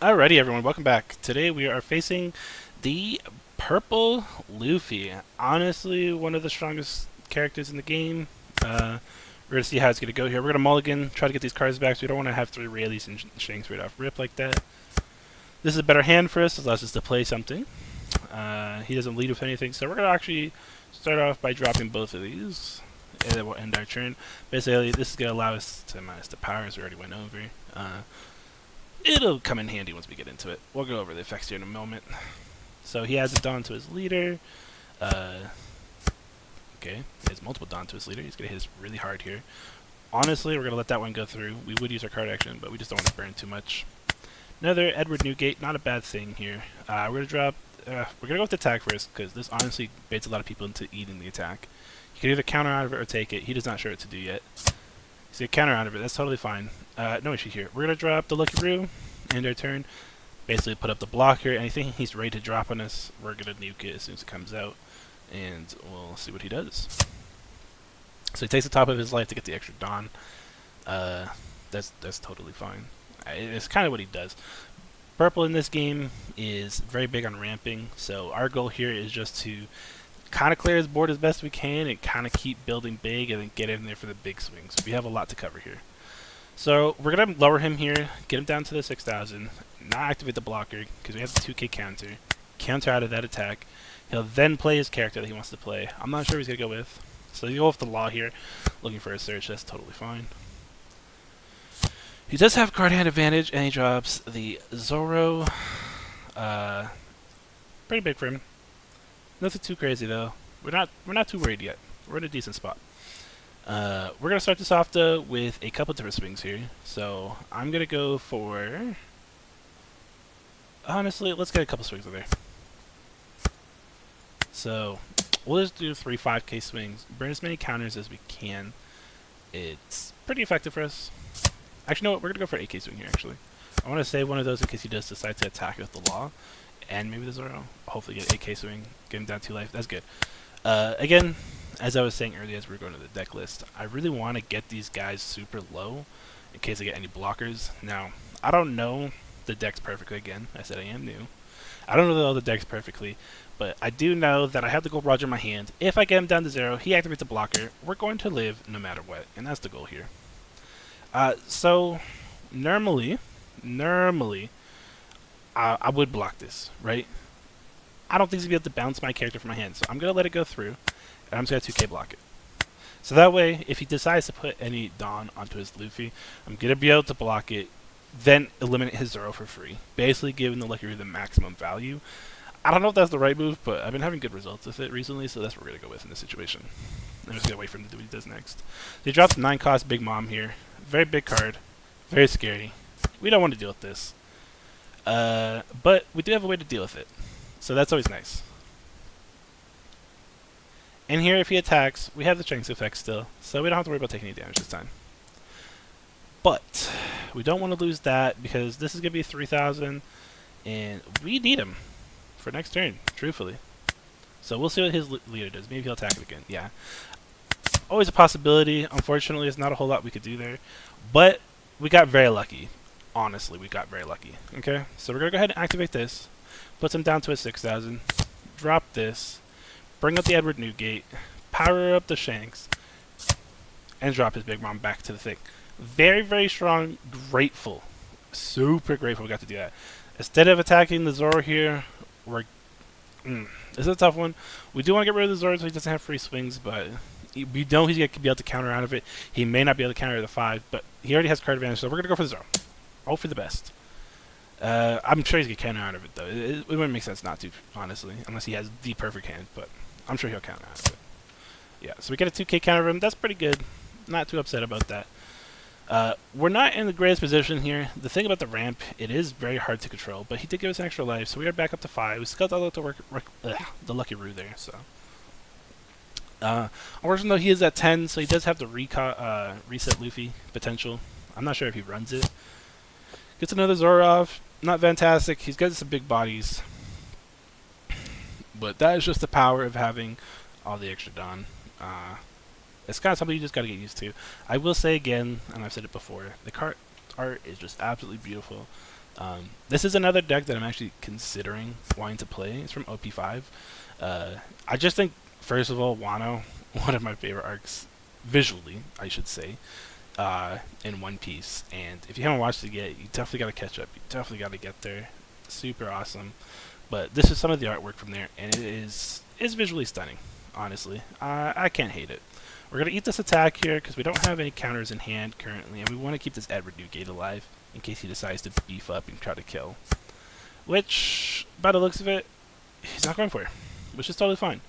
Alrighty, everyone, welcome back. Today we are facing the Purple Luffy. Honestly, one of the strongest characters in the game. We're gonna see how it's gonna go here. We're gonna mulligan, try to get these cards back. So we don't want to have three Rayleighs and Shanks right off rip like that. This is a better hand for us. It allows us to play something. He doesn't lead with anything, so we're gonna actually start off by dropping both of these, and then we'll end our turn. Basically, this is gonna allow us to minus the power, as we already went over. It'll come in handy once we get into it. We'll go over the effects here in a moment. So he adds a Dawn to his leader. Okay, he has multiple Dawn to his leader. He's going to hit us really hard here. Honestly, we're going to let that one go through. We would use our card action, but we just don't want to burn too much. Another Edward Newgate, not a bad thing here. We're going to drop... we're going to go with the attack first, because this honestly baits a lot of people into eating the attack. You can either counter out of it or take it. He does not sure what to do yet. So you counter out of it, that's totally fine. No issue here. We're going to drop the Lucky Brew, end our turn. Basically put up the blocker. Anything he's ready to drop on us, we're going to nuke it as soon as it comes out. And we'll see what he does. So he takes the top of his life to get the extra Dawn. That's totally fine. It's kind of what he does. Purple in this game is very big on ramping, so our goal here is just to kind of clear his board as best we can and kind of keep building big and then get in there for the big swings. We have a lot to cover here. So we're going to lower him here, get him down to the 6,000, not activate the blocker because we have the 2k counter out of that attack. He'll then play his character that he wants to play. I'm not sure what he's going to go with. So he'll go with the Law here, looking for a search. That's totally fine. He does have card hand advantage, and he drops the Zoro. Pretty big for him. Nothing too crazy though. We're not too worried yet. We're in a decent spot. We're gonna start this off though with a couple different swings here. So I'm gonna go for, honestly, let's get a couple swings in there. So we'll just do 3 5k swings. Burn as many counters as we can. It's pretty effective for us. Actually, no, we're gonna go for 8k swing here. Actually, I want to save one of those in case he does decide to attack with the Law. And maybe the Zoro. Hopefully get 8k swing, get him down 2 life. That's good. Again, as I was saying earlier as we were going to the deck list, I really want to get these guys super low in case I get any blockers. Now, I don't know the decks perfectly. Again, I said I am new. I don't know the decks perfectly, but I do know that I have the Gold Roger in my hand. If I get him down to 0, he activates the blocker. We're going to live no matter what, and that's the goal here. So, normally, I would block this, right? I don't think he's going to be able to bounce my character from my hand, so I'm going to let it go through, and I'm just going to 2k block it. So that way, if he decides to put any Dawn onto his Luffy, I'm going to be able to block it, then eliminate his Zoro for free, basically giving the Lucky Brew the maximum value. I don't know if that's the right move, but I've been having good results with it recently, so that's what we're going to go with in this situation. I'm just going to wait for him to do what he does next. He drops 9 cost Big Mom here. Very big card. Very scary. We don't want to deal with this. But we do have a way to deal with it. So that's always nice. And here, if he attacks, we have the Shanks effect still, so we don't have to worry about taking any damage this time. But we don't want to lose that because this is going to be 3,000, and we need him for next turn, truthfully. So we'll see what his leader does. Maybe he'll attack it again. Yeah. Always a possibility. Unfortunately, there's not a whole lot we could do there. But we got very lucky. Honestly, we got very lucky. Okay? So we're going to go ahead and activate this. Puts him down to a 6,000. Drop this. Bring up the Edward Newgate. Power up the Shanks. And drop his Big Mom back to the thing. Very, very strong. Grateful. Super grateful we got to do that. Instead of attacking the Zoro here, we're... this is a tough one. We do want to get rid of the Zoro so he doesn't have free swings, but we know he's going to be able to counter out of it. He may not be able to counter the 5, but he already has card advantage, so we're going to go for the Zoro. Hope for the best. I'm sure he's going to counter out of it, though. It wouldn't make sense not to, honestly, unless he has the perfect hand, but I'm sure he'll counter out of it. Yeah, so we get a 2k counter of him. That's pretty good. Not too upset about that. We're not in the greatest position here. The thing about the ramp, it is very hard to control, but he did give us an extra life, so we are back up to 5. We still got to work the Lucky Brew there, so. Unfortunately, though, he is at 10, so he does have the reset Luffy potential. I'm not sure if he runs it. Gets another Zoro. Not fantastic. He's got some big bodies. But that is just the power of having all the extra Dawn. It's kind of something you just got to get used to. I will say again, and I've said it before, the card art is just absolutely beautiful. This is another deck that I'm actually considering wanting to play. It's from OP5. I just think, first of all, Wano, one of my favorite arcs, visually, I should say, in One Piece. And if you haven't watched it yet, you definitely got to catch up. You definitely got to get there. Super awesome. But this is some of the artwork from there, and it is visually stunning, honestly. I can't hate it. We're going to eat this attack here because we don't have any counters in hand currently, and we want to keep this Edward Newgate alive in case he decides to beef up and try to kill. Which, by the looks of it, he's not going for it, which is totally fine.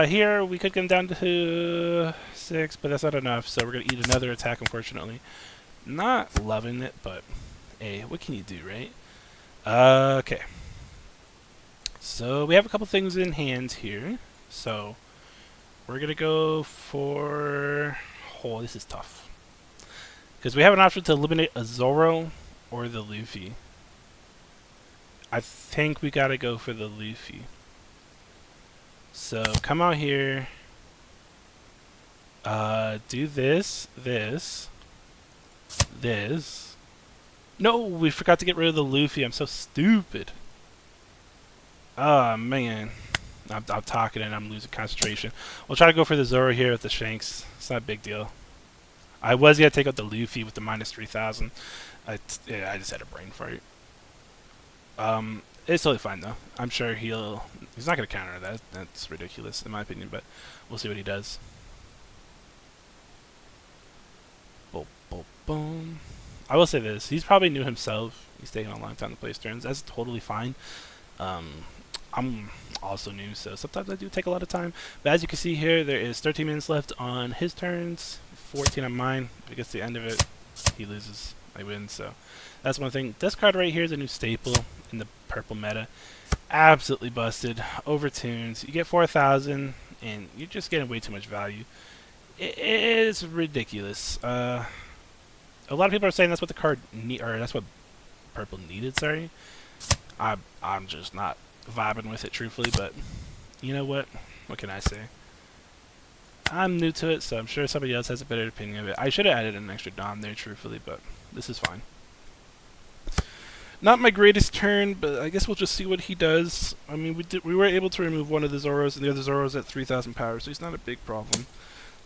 Here, we could get him down to 6, but that's not enough, so we're going to eat another attack, unfortunately. Not loving it, but hey, what can you do, right? Okay. So we have a couple things in hand here. So we're going to go for... Oh, this is tough. Because we have an option to eliminate a Zoro or the Luffy. I think we got to go for the Luffy. So come out here. Do this. No, we forgot to get rid of the Luffy. I'm so stupid. Oh, man. I'm talking and I'm losing concentration. We'll try to go for the Zoro here with the Shanks. It's not a big deal. I was going to take out the Luffy with the minus 3,000. I just had a brain fart. It's totally fine, though. I'm sure he's not going to counter that. That's ridiculous, in my opinion, but we'll see what he does. Boom, boom, boom. I will say this. He's probably new himself. He's taking a long time to place turns. That's totally fine. I'm also new, so sometimes I do take a lot of time. But as you can see here, there is 13 minutes left on his turns, 14 on mine. If he gets to the end of it, he loses. I win, so that's one thing. This card right here is a new staple in the purple meta. Absolutely busted. Overtunes. You get 4,000, and you're just getting way too much value. It is ridiculous. A lot of people are saying that's what the card or that's what purple needed. Sorry, I'm just not vibing with it, truthfully. But you know what? What can I say? I'm new to it, so I'm sure somebody else has a better opinion of it. I should have added an extra Dom there, truthfully, but this is fine. Not my greatest turn, but I guess we'll just see what he does. I mean, we were able to remove one of the Zoros, and the other Zoro's at 3,000 power, so he's not a big problem.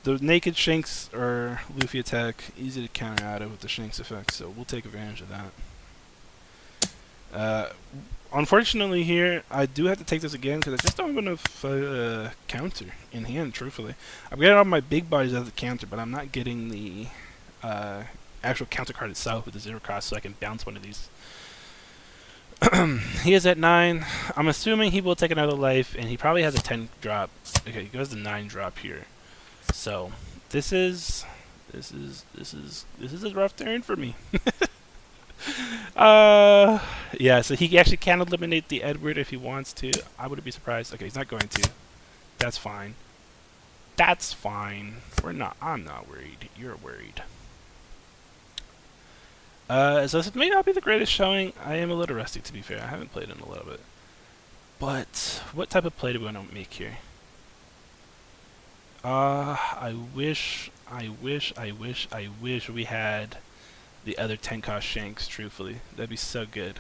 The naked Shanks or Luffy attack, easy to counter out of with the Shanks effect, so we'll take advantage of that. Unfortunately here, I do have to take this again because I just don't have enough counter in hand, truthfully. I'm getting all my big bodies out of the counter, but I'm not getting the actual counter card itself with the 0 cost, so I can bounce one of these. He is at 9. I'm assuming he will take another life, and he probably has a 10 drop. Okay, he goes to 9 drop here. So this is a rough turn for me. Yeah, so he actually can eliminate the Edward if he wants to. I wouldn't be surprised. Okay, he's not going to. That's fine. That's fine. I'm not worried. You're worried. So this may not be the greatest showing. I am a little rusty, to be fair. I haven't played in a little bit. But what type of play do we want to make here? I wish we had the other 10 cost Shanks, truthfully. That'd be so good.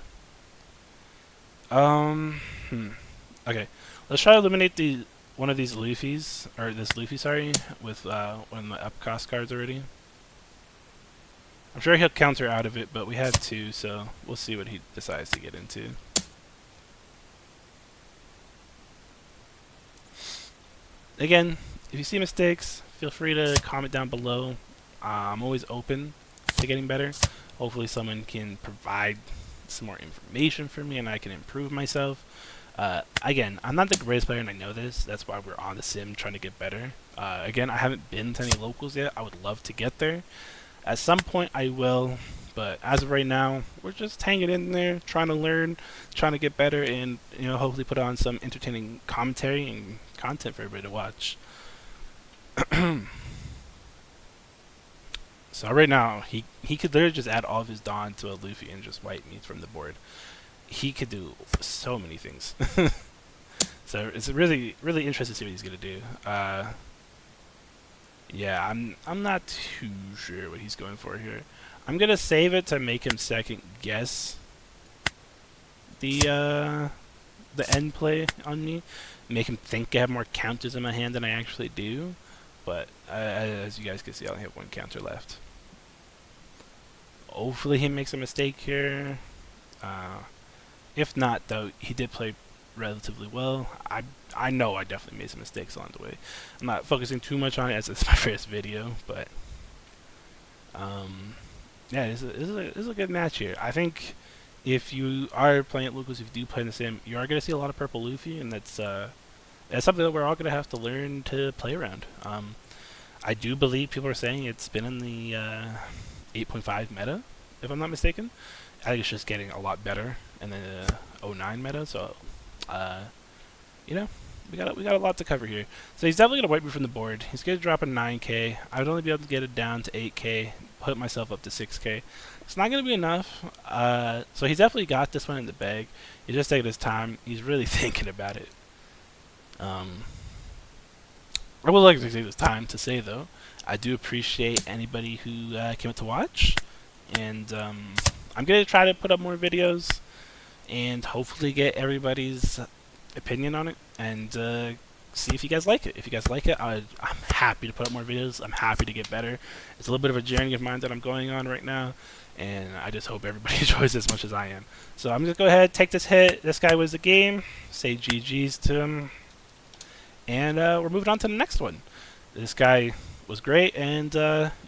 Okay. Let's try to eliminate one of these Luffys, or this Luffy, sorry, with one of my up cost cards already. I'm sure he'll counter out of it, but we have 2, so we'll see what he decides to get into. Again, if you see mistakes, feel free to comment down below. I'm always open to getting better. Hopefully someone can provide some more information for me and I can improve myself. Again, I'm not the greatest player and I know this. That's why we're on the sim trying to get better. Again, I haven't been to any locals yet. I would love to get there. At some point I will, but as of right now, we're just hanging in there, trying to learn, trying to get better, and hopefully put on some entertaining commentary and content for everybody to watch. So right now, he could literally just add all of his Dawn to a Luffy and just wipe me from the board. He could do so many things. So it's really interesting to see what he's gonna do. Yeah, I'm not too sure what he's going for here. I'm gonna save it to make him second guess the end play on me, make him think I have more counters in my hand than I actually do. But as you guys can see, I only have one counter left. Hopefully he makes a mistake here. If not, though, he did play relatively well. I know I definitely made some mistakes along the way. I'm not focusing too much on it as it's my first video, but yeah, this is a good match here. I think if you are playing at locals, if you do play in the sim, you are going to see a lot of Purple Luffy, and that's something that we're all going to have to learn to play around. I do believe people are saying it's been in the 8.5 meta, if I'm not mistaken. I think it's just getting a lot better in the 09 meta, so you know, we got a lot to cover here. So he's definitely gonna wipe me from the board. He's gonna drop a 9k. I would only be able to get it down to 8k, put myself up to 6k. It's not gonna be enough. So he's definitely got this one in the bag. He's just taking his time. He's really thinking about it. I would like to take this time to say though, I do appreciate anybody who came out to watch, and I'm gonna try to put up more videos and hopefully get everybody's opinion on it and see if you guys like it. If you guys like it, I'm happy to put up more videos. I'm happy to get better. It's a little bit of a journey of mine that I'm going on right now, and I just hope everybody enjoys it as much as I am. So I'm going to go ahead, take this hit. This guy wins the game. Say GG's to him. And we're moving on to the next one. This guy was great, and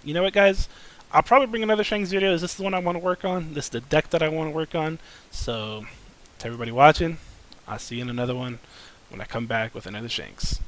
you know what, guys? I'll probably bring another Shanks video. Is this the one I want to work on? This is the deck that I want to work on. So, to everybody watching, I'll see you in another one when I come back with another Shanks.